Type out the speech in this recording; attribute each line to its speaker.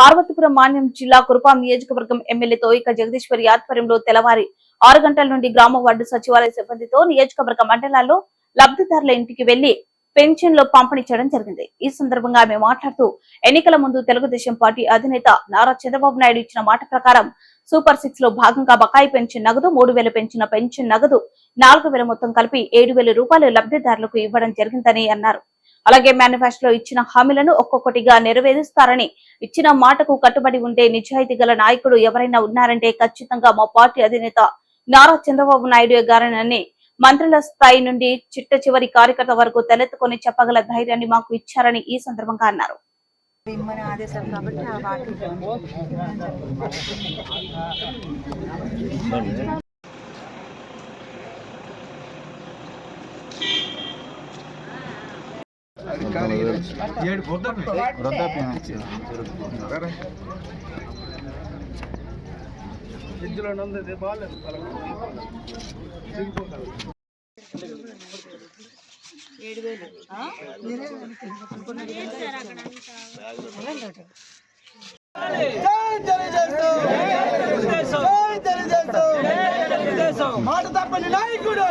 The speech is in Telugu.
Speaker 1: పార్వతీపురం మాన్యం జిల్లా కురుపాం నియోజకవర్గం ఎమ్మెల్యే తోయిక జగదీశ్వరి ఆధ్వర్యంలో తెల్లవారి 6 గంటల నుండి గ్రామ వార్డు సచివాలయ సిబ్బందితో నియోజకవర్గ మండలాల్లో లబ్ధిదారుల ఇంటికి వెళ్లి పెన్షన్లు పంపిణీ చేయడం జరిగింది. ఈ సందర్భంగా ఆమె మాట్లాడుతూ ఎన్నికల ముందు తెలుగుదేశం పార్టీ అధినేత నారా చంద్రబాబు నాయుడు ఇచ్చిన మాట ప్రకారం సూపర్ 6 లో భాగంగా బకాయి పెన్షన్ నగదు 3,000 పెంచిన పెన్షన్ నగదు 4,000 మొత్తం కలిపి 7,000 రూపాయలు లబ్ధిదారులకు ఇవ్వడం జరిగిందని అన్నారు. అలాగే మేనిఫెస్టోలో ఇచ్చిన హామీలను ఒక్కొక్కటిగా నెరవేరుస్తారని, ఇచ్చిన మాటకు కట్టుబడి ఉండే నిజాయితీ గల నాయకుడు ఎవరైనా ఉన్నారంటే ఖచ్చితంగా మా పార్టీ అధినేత నారా చంద్రబాబు నాయుడు గారని మంత్రుల స్థాయి నుండి చిట్ట చివరి కార్యకర్త వరకు తలెత్తుకొని చెప్పగల ధైర్యాన్ని మాకు ఇచ్చారని ఈ సందర్భంగా అన్నారు.
Speaker 2: మాట తప్పని నాయకుడు